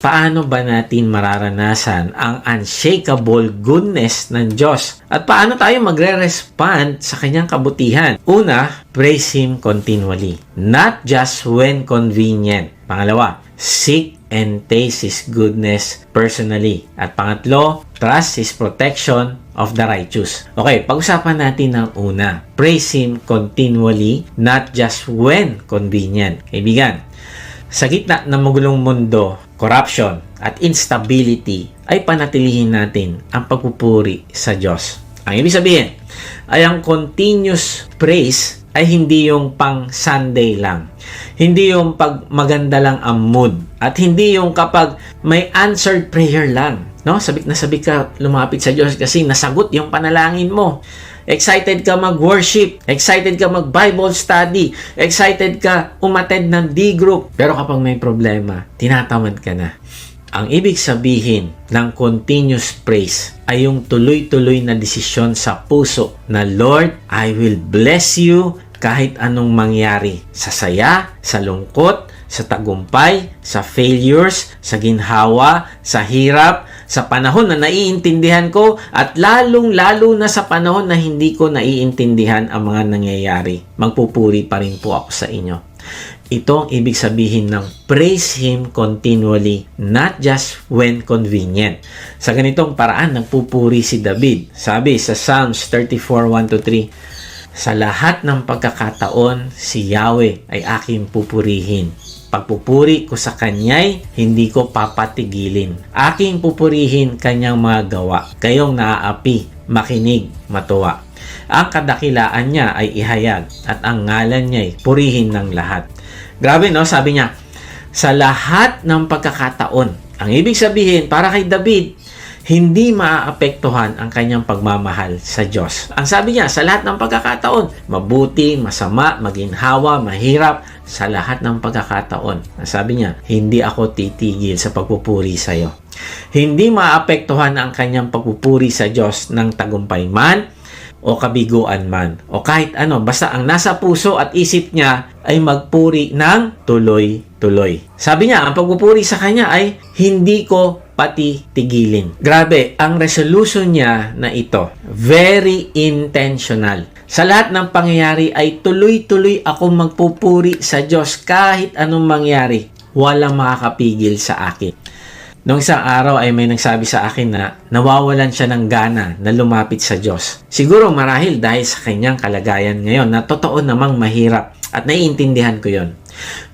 paano ba natin mararanasan ang unshakable goodness ng Diyos? At paano tayo magre-respond sa kanyang kabutihan? Una, praise Him continually, not just when convenient. Pangalawa, seek and taste His goodness personally. At pangatlo, trust His protection of the righteous. Okay, pag-usapan natin ang una. Praise Him continually, not just when convenient. Kaibigan, sa gitna ng magulong mundo, corruption at instability, ay panatilihin natin ang pagpupuri sa Diyos. Ang ibig sabihin ay ang continuous praise ay hindi yung pang Sunday lang. Hindi yung pag maganda lang ang mood. At hindi yung kapag may answered prayer lang. No? Sabik na sabik ka lumapit sa Diyos kasi nasagot yung panalangin mo. Excited ka mag-worship. Excited ka mag-Bible study. Excited ka umattend ng D-group. Pero kapag may problema, tinatamad ka na. Ang ibig sabihin ng continuous praise ay yung tuloy-tuloy na desisyon sa puso na, Lord, I will bless you kahit anong mangyari. Sa saya, sa lungkot, sa tagumpay, sa failures, sa ginhawa, sa hirap, sa panahon na naiintindihan ko, at lalong-lalo na sa panahon na hindi ko naiintindihan ang mga nangyayari. Magpupuri pa rin po ako sa inyo. Ito ang ibig sabihin ng praise Him continually, not just when convenient. Sa ganitong paraan, nagpupuri si David. Sabi sa Psalms 34:1-3, sa lahat ng pagkakataon, si Yahweh ay aking pupurihin. Pagpupuri ko sa Kanya'y hindi ko papatigilin. Aking pupurihin Kanyang mga gawa. Kayong naaapi, makinig, matuwa. Ang kadakilaan niya ay ihayag at ang ngalan niya'y purihin ng lahat. Grabe, no? Sabi niya, sa lahat ng pagkakataon. Ang ibig sabihin, para kay David, hindi maaapektuhan ang kanyang pagmamahal sa Diyos. Ang sabi niya, sa lahat ng pagkakataon, mabuti, masama, maginhawa, mahirap, sa lahat ng pagkakataon. Ang sabi niya, hindi ako titigil sa pagpupuri sa iyo. Hindi maaapektuhan ang kanyang pagpupuri sa Diyos ng tagumpay man o kabiguan man o kahit ano. Basta ang nasa puso at isip niya ay magpuri ng tuloy-tuloy. Sabi niya, ang pagpupuri sa kanya ay hindi ko pati tigilin. Grabe, ang resolution niya na ito, very intentional. Sa lahat ng pangyayari ay tuloy-tuloy akong magpupuri sa Diyos kahit anong mangyari. Walang makakapigil sa akin. Noong isang araw ay may nagsabi sa akin na nawawalan siya ng gana na lumapit sa Diyos. Siguro marahil dahil sa kanyang kalagayan ngayon na totoo namang mahirap at naiintindihan ko yon.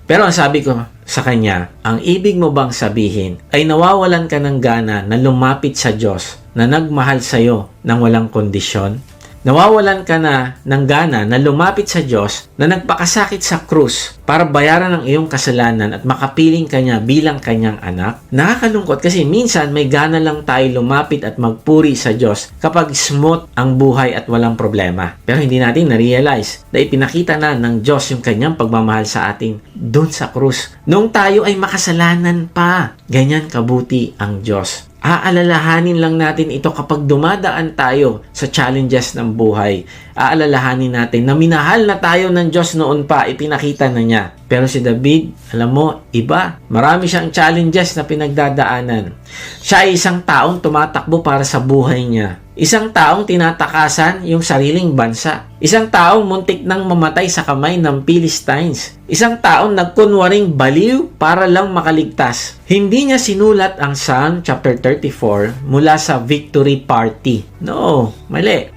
Pero ang sabi ko sa kanya, ang ibig mo bang sabihin ay nawawalan ka ng gana na lumapit sa Diyos na nagmahal sa iyo ng walang kondisyon? Nawawalan ka na ng gana na lumapit sa Diyos na nagpakasakit sa krus para bayaran ang iyong kasalanan at makapiling ka niya bilang kanyang anak? Nakakalungkot kasi minsan may gana lang tayo lumapit at magpuri sa Diyos kapag smooth ang buhay at walang problema. Pero hindi natin na-realize na ipinakita na ng Diyos yung kanyang pagmamahal sa atin doon sa krus. Noong tayo ay makasalanan pa, ganyan kabuti ang Diyos. Aalalahanin lang natin ito kapag dumadaan tayo sa challenges ng buhay. Aalalahanin natin na minahal na tayo ng Diyos noon pa, ipinakita na niya. Pero si David, alam mo, iba. Marami siyang challenges na pinagdadaanan. Siya ay isang taong tumatakbo para sa buhay niya. Isang taong tinatakasan yung sariling bansa. Isang taong muntik nang mamatay sa kamay ng Philistines. Isang taong nagkunwaring baliw para lang makaligtas. Hindi niya sinulat ang Psalm chapter 34 mula sa victory party. No, mali.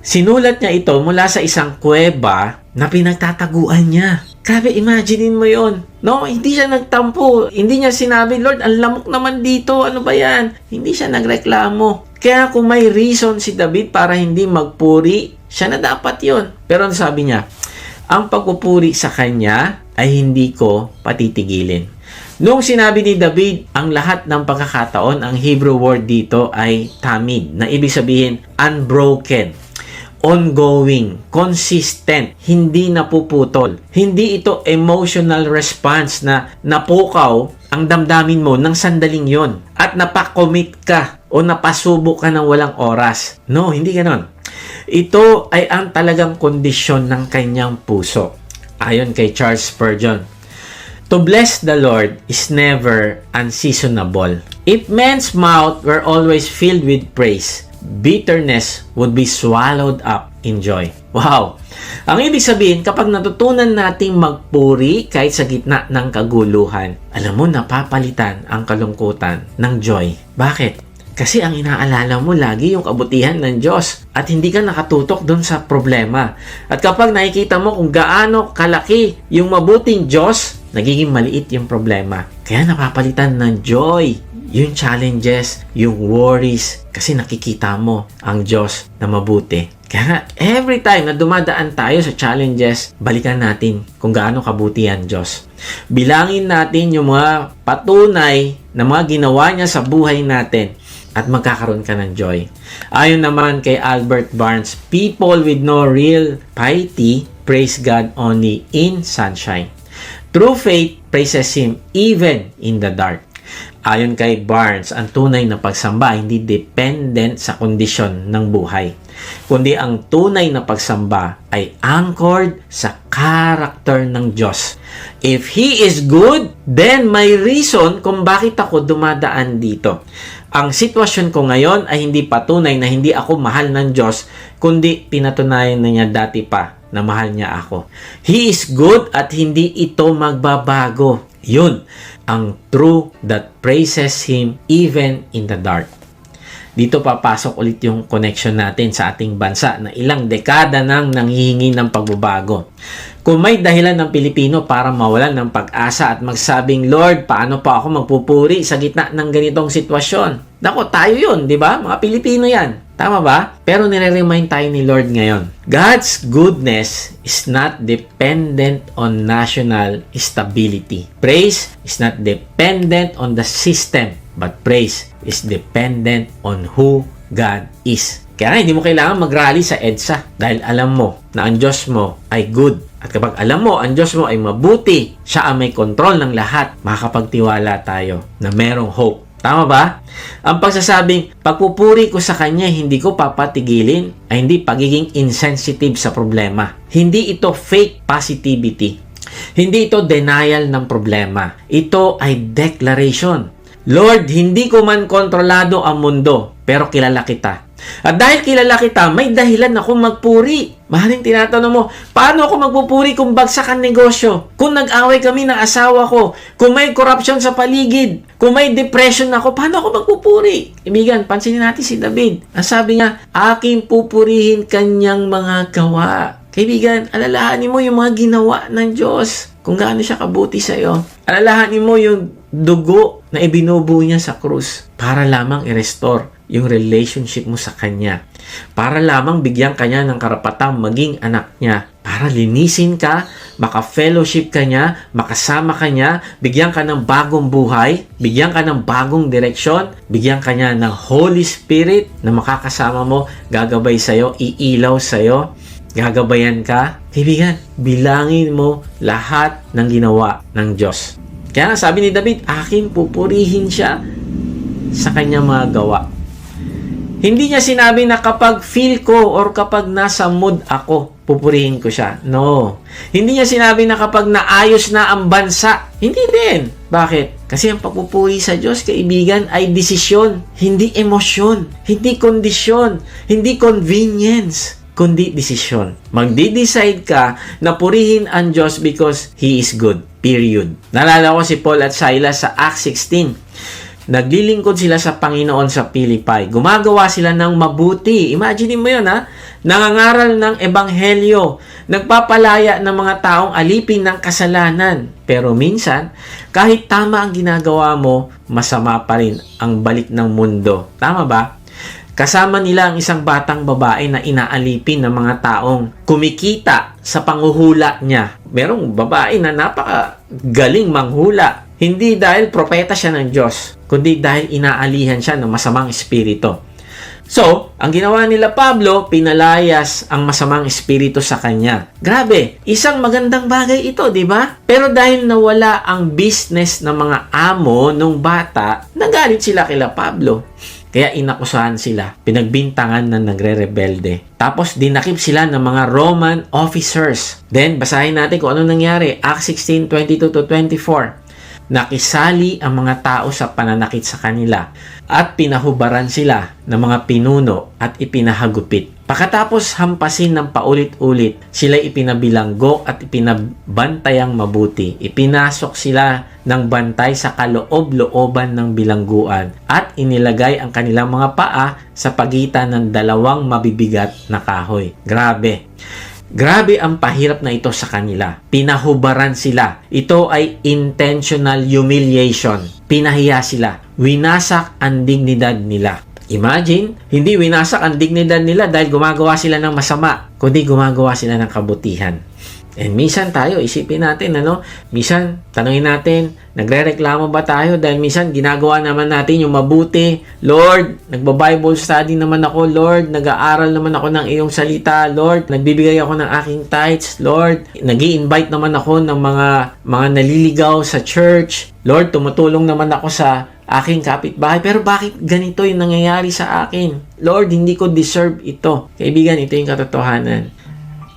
Sinulat niya ito mula sa isang kuweba na pinagtataguan niya. Grabe, imaginein mo yon. No, hindi siya nagtampo. Hindi niya sinabi, Lord, ang lamok naman dito. Ano ba yan? Hindi siya nagreklamo. Kaya kung may reason si David para hindi magpuri, siya na dapat yon. Pero sabi niya, ang pagpupuri sa kanya ay hindi ko patitigilin. Nung sinabi ni David ang lahat ng pagkakataon, ang Hebrew word dito ay tamid, na ibig sabihin unbroken, ongoing, consistent, hindi napuputol. Hindi ito emotional response na napukaw ang damdamin mo ng sandaling yon at napakomit ka o napasubo ka ng walang oras. No, hindi ganon. Ito ay ang talagang kondisyon ng kanyang puso. Ayon kay Charles Spurgeon, To bless the Lord is never unseasonable. If men's mouth were always filled with praise, bitterness would be swallowed up in joy. Wow! Ang ibig sabihin, kapag natutunan nating magpuri kahit sa gitna ng kaguluhan, alam mo, napapalitan ang kalungkutan ng joy. Bakit? Kasi ang inaalala mo lagi yung kabutihan ng Diyos at hindi ka nakatutok doon sa problema. At kapag nakikita mo kung gaano kalaki yung mabuting Diyos, nagiging maliit yung problema. Kaya napapalitan ng joy yung challenges, yung worries, kasi nakikita mo ang Diyos na mabuti. Kaya every time na dumadaan tayo sa challenges, balikan natin kung gaano kabuti ang Diyos. Bilangin natin yung mga patunay na mga ginawa niya sa buhay natin at magkakaroon ka ng joy. Ayon naman kay Albert Barnes, people with no real piety praise God only in sunshine. True faith praises Him even in the dark. Ayon kay Barnes, ang tunay na pagsamba hindi dependent sa kondisyon ng buhay, kundi ang tunay na pagsamba ay anchored sa character ng Diyos. If He is good, then may reason kung bakit ako dumadaan dito. Ang sitwasyon ko ngayon ay hindi patunay na hindi ako mahal ng Diyos, kundi pinatunayan na niya dati pa na mahal niya ako. He is good at hindi ito magbabago. Yun ang true that praises Him even in the dark. Dito papasok ulit yung connection natin sa ating bansa na ilang dekada nang nanghihingi ng pagbabago. Kung may dahilan ng Pilipino para mawalan ng pag-asa at magsabing, Lord, paano pa ako magpupuri sa gitna ng ganitong sitwasyon? Nako, tayo yun, di ba? Mga Pilipino yan. Tama ba? Pero nire-remind tayo ni Lord ngayon. God's goodness is not dependent on national stability. Praise is not dependent on the system, but praise is dependent on who God is. Kaya hindi mo kailangan mag-rally sa EDSA dahil alam mo na ang Diyos mo ay good. At kapag alam mo ang Diyos mo ay mabuti, siya ang may control ng lahat, makakapagtiwala tayo na merong hope. Tama ba? Ang pagsasabing, pagpupuri ko sa Kanya, hindi ko papatigilin, ay hindi pagiging insensitive sa problema. Hindi ito fake positivity. Hindi ito denial ng problema. Ito ay declaration. Lord, hindi ko man kontrolado ang mundo, pero kilala kita. At dahil kilala kita, may dahilan ako magpuri. Mahaling tinatanong mo, paano ako magpupuri kung bagsak ang negosyo? Kung nag-away kami ng asawa ko? Kung may corruption sa paligid? Kung may depression ako, paano ako magpupuri? Ibigan, pansinin natin si David. Ang sabi niya, aking pupurihin kanyang mga gawa. Kaibigan, alalahanin mo yung mga ginawa ng Diyos. Kung gaano siya kabuti sa iyo. Alalahanin mo yung dugo na ibinubuo niya sa krus para lamang i-restore yung relationship mo sa Kanya. Para lamang bigyan Kanya ng karapatang maging anak niya. Para linisin ka, maka-fellowship ka niya, makasama ka niya, bigyan ka ng bagong buhay, bigyan ka ng bagong direksyon, bigyan ka niya ng Holy Spirit na makakasama mo, gagabay sa'yo, iilaw sa'yo, gagabayan ka. Kaibigan, bilangin mo lahat ng ginawa ng Diyos. Kaya nga sabi ni David, aking pupurihin siya sa kanyang mga gawa. Hindi niya sinabi na kapag feel ko or kapag nasa mood ako, pupurihin ko siya. No. Hindi niya sinabi na kapag naayos na ang bansa. Hindi din. Bakit? Kasi ang pagpupuri sa Diyos, kaibigan, ay desisyon. Hindi emosyon. Hindi kondisyon. Hindi convenience. Kundi desisyon. Magdi-decide ka na purihin ang Diyos because He is good. Period. Naalala ko si Paul at Silas sa Acts 16. Naglilingkod sila sa Panginoon sa Philippi. Gumagawa sila ng mabuti. Imagine mo yun, ha? Nangangaral ng ebanghelyo. Nagpapalaya ng mga taong alipin ng kasalanan. Pero minsan, kahit tama ang ginagawa mo, masama pa rin ang balik ng mundo. Tama ba? Kasama nila ang isang batang babae na inaalipin ng mga taong kumikita sa panghuhula niya. Merong babae na napakagaling manghula. Hindi dahil propeta siya ng Diyos, kundi dahil inaalihan siya ng masamang espiritu. So, ang ginawa nila Pablo, pinalayas ang masamang espiritu sa kanya. Grabe, isang magandang bagay ito, di ba? Pero dahil nawala ang business ng mga amo nung bata, nagalit sila kila Pablo. Kaya inakusahan sila, pinagbintangan na nagre-rebelde. Tapos dinakip sila ng mga Roman officers. Then basahin natin kung ano nangyari. Acts 16:22-24. Nakisali ang mga tao sa pananakit sa kanila at pinahubaran sila ng mga pinuno at ipinahagupit. Pagkatapos hampasin ng paulit-ulit, sila ipinabilanggo at ipinabantayang mabuti. Ipinasok sila ng bantay sa kaloob-looban ng bilangguan at inilagay ang kanilang mga paa sa pagitan ng dalawang mabibigat na kahoy. Grabe ang pahirap na ito sa kanila. Pinahubaran sila. Ito ay intentional humiliation. Pinahiya sila. Winasak ang dignidad nila. Imagine, hindi winasak ang dignidad nila dahil gumagawa sila ng masama, kundi gumagawa sila ng kabutihan. And minsan tayo, isipin natin, minsan, tanungin natin, nagre-reklamo ba tayo dahil minsan ginagawa naman natin yung mabuti. Lord, nagba-Bible study naman ako. Lord, nag-aaral naman ako ng iyong salita. Lord, nagbibigay ako ng aking tithes. Lord, nag-i-invite naman ako ng mga naliligaw sa church. Lord, tumutulong naman ako sa aking kapitbahay. Pero bakit ganito yung nangyayari sa akin? Lord, hindi ko deserve ito. Kaibigan, ito yung katotohanan.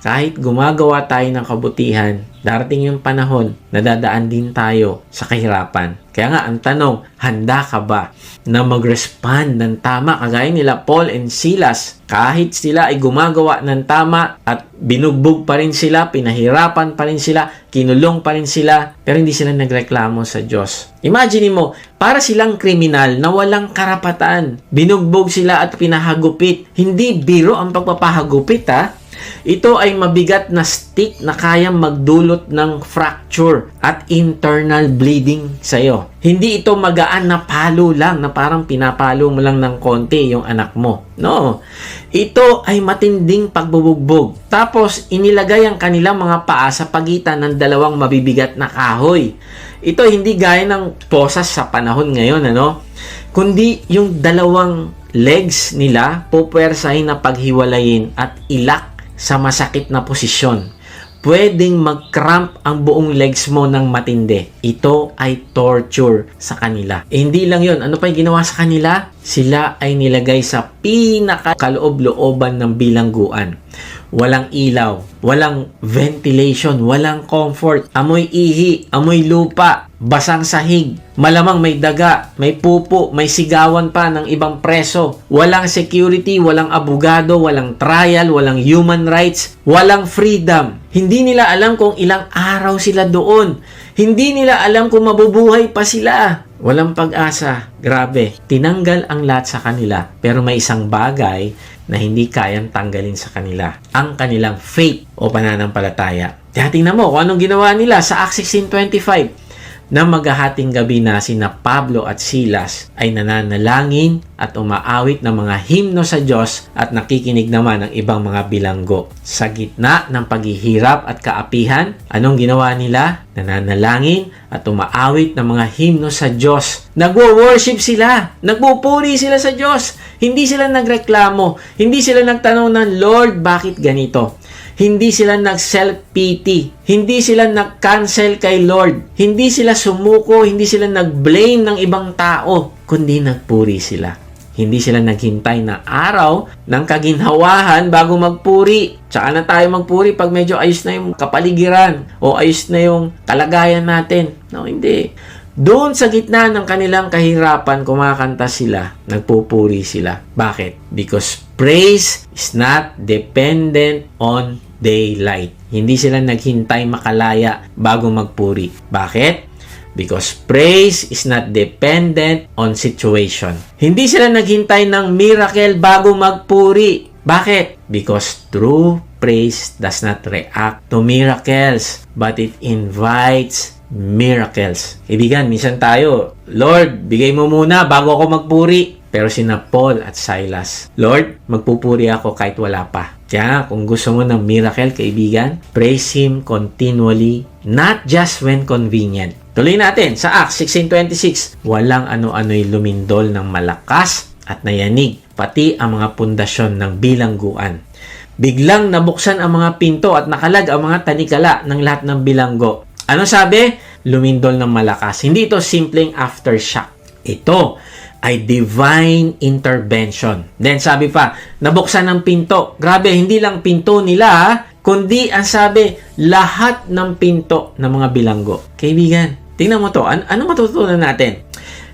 Kahit gumagawa tayo ng kabutihan, darating yung panahon na dadaan din tayo sa kahirapan. Kaya nga, ang tanong, handa ka ba na mag-respond ng tama kagaya nila Paul and Silas? Kahit sila ay gumagawa ng tama at binugbog pa rin sila, pinahirapan pa rin sila, kinulong pa rin sila, pero hindi sila nagreklamo sa Diyos. Imagine mo, para silang kriminal na walang karapatan. Binugbog sila at pinahagupit. Hindi biro ang pagpapahagupit, ha? Ito ay mabigat na stick na kayang magdulot ng fracture at internal bleeding sa'yo. Hindi ito magaan na palo lang na parang pinapalo mo lang ng konti yung anak mo. No. Ito ay matinding pagbubugbog. Tapos inilagay ang kanilang mga paa sa pagitan ng dalawang mabibigat na kahoy. Ito hindi gaya ng posas sa panahon ngayon, kundi yung dalawang legs nila pupwersahin na paghiwalayin at ilak sa masakit na posisyon. Pwedeng mag-cramp ang buong legs mo ng matindi. Ito ay torture sa kanila. Hindi lang yon. Ano pa yung ginawa sa kanila? Sila ay nilagay sa pinakakaloob-looban ng bilangguan. Walang ilaw, walang ventilation, walang comfort, amoy ihi, amoy lupa, basang sahig, malamang may daga, may pupo, may sigawan pa ng ibang preso, walang security, walang abogado, walang trial, walang human rights, walang freedom. Hindi nila alam kung ilang araw sila doon. Hindi nila alam kung mabubuhay pa sila. Walang pag-asa. Grabe. Tinanggal ang lahat sa kanila. Pero may isang bagay na hindi kayang tanggalin sa kanila. Ang kanilang faith o pananampalataya. Kaya tingnan mo kung anong ginawa nila sa Acts 16:25. Na maghahating gabi na sina Pablo at Silas ay nananalangin at umaawit ng mga himno sa Diyos at nakikinig naman ng ibang mga bilanggo. Sa gitna ng paghihirap at kaapihan, anong ginawa nila? Nananalangin at umaawit ng mga himno sa Diyos. Nagwo-worship sila. Nagpupuri sila sa Diyos. Hindi sila nagreklamo. Hindi sila nagtanong ng Lord, bakit ganito? Hindi sila nag-self-pity. Hindi sila nag-cancel kay Lord. Hindi sila sumuko. Hindi sila nag-blame ng ibang tao. Kundi nagpuri sila. Hindi sila naghintay na araw ng kaginhawahan bago magpuri. Tsaka na tayo magpuri pag medyo ayos na yung kapaligiran o ayos na yung kalagayan natin. No, hindi. Doon sa gitna ng kanilang kahirapan, kumakanta sila, nagpupuri sila. Bakit? Because praise is not dependent on daylight. Hindi sila naghintay makalaya bago magpuri. Bakit? Because praise is not dependent on situation. Hindi sila naghintay ng miracle bago magpuri. Bakit? Because true praise does not react to miracles, but it invites miracles. Kaibigan, minsan tayo, Lord, bigay mo muna bago ako magpuri. Pero sina Paul at Silas, Lord, magpupuri ako kahit wala pa. Kaya kung gusto mo ng miracle, kaibigan, praise Him continually, not just when convenient. Tuloy natin sa Acts 16:26. Walang ano-ano'y lumindol ng malakas at nayanig, pati ang mga pundasyon ng bilangguan. Biglang nabuksan ang mga pinto at nakalag ang mga tanikala ng lahat ng bilanggo. Ano sabi? Lumindol ng malakas. Hindi ito simpleng aftershock. Ito, ay divine intervention. Then sabi pa, nabuksan ng pinto. Grabe, hindi lang pinto nila ha, kundi ang sabi, lahat ng pinto ng mga bilanggo. Kaibigan, tingnan mo to. Ano matutunan natin?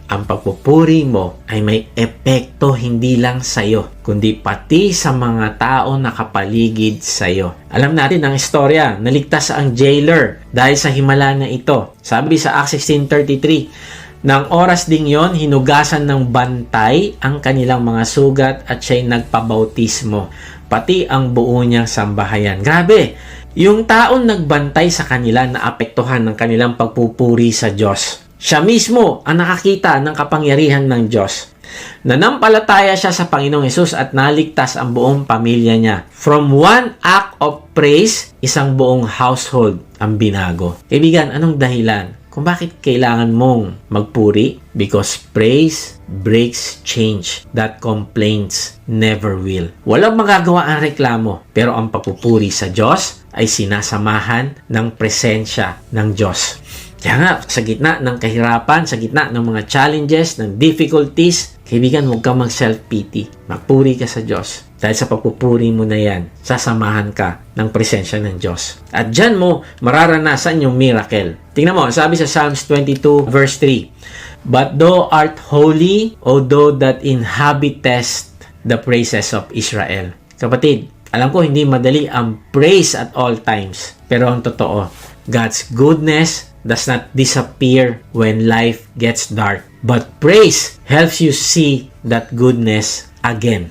Ang pagpupuri mo ay may epekto hindi lang sa'yo, kundi pati sa mga tao na kapaligid sa'yo. Alam natin ang istorya, naligtas ang jailer dahil sa himala na ito. Sabi sa Acts 16:33, nang oras ding yon, hinugasan ng bantay ang kanilang mga sugat at siya'y nagpabautismo, pati ang buo niyang sambahayan. Grabe! Yung taong nagbantay sa kanila na apektuhan ng kanilang pagpupuri sa Diyos. Siya mismo ang nakakita ng kapangyarihan ng Diyos. Nanampalataya siya sa Panginoong Hesus at naligtas ang buong pamilya niya. From one act of praise, isang buong household ang binago. Kaibigan, anong dahilan kung bakit kailangan mong magpuri? Because praise breaks change that complaints never will. Walang magagawa ang reklamo, pero ang papupuri sa Diyos ay sinasamahan ng presensya ng Diyos. Kaya nga, sa gitna ng kahirapan, sa gitna ng mga challenges, ng difficulties, kaibigan, huwag kang mag-self-pity. Magpuri ka sa Diyos. Dahil sa pagpupuri mo na yan, sasamahan ka ng presensya ng Diyos. At dyan mo mararanasan yung miracle. Tingnan mo, sabi sa Psalms 22 verse 3, But thou art holy, O thou that inhabitest the praises of Israel. Kapatid, alam ko hindi madali ang praise at all times. Pero ang totoo, God's goodness does not disappear when life gets dark. But praise helps you see that goodness again.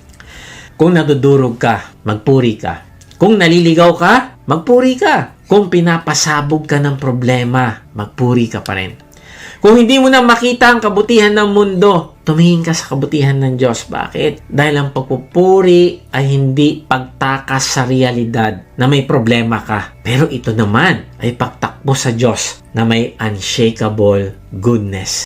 Kung nadudurog ka, magpuri ka. Kung naliligaw ka, magpuri ka. Kung pinapasabog ka ng problema, magpuri ka pa rin. Kung hindi mo na makita ang kabutihan ng mundo, tumingin ka sa kabutihan ng Diyos. Bakit? Dahil ang pagpupuri ay hindi pagtakas sa realidad na may problema ka. Pero ito naman ay pagtakbo sa Diyos na may unshakable goodness.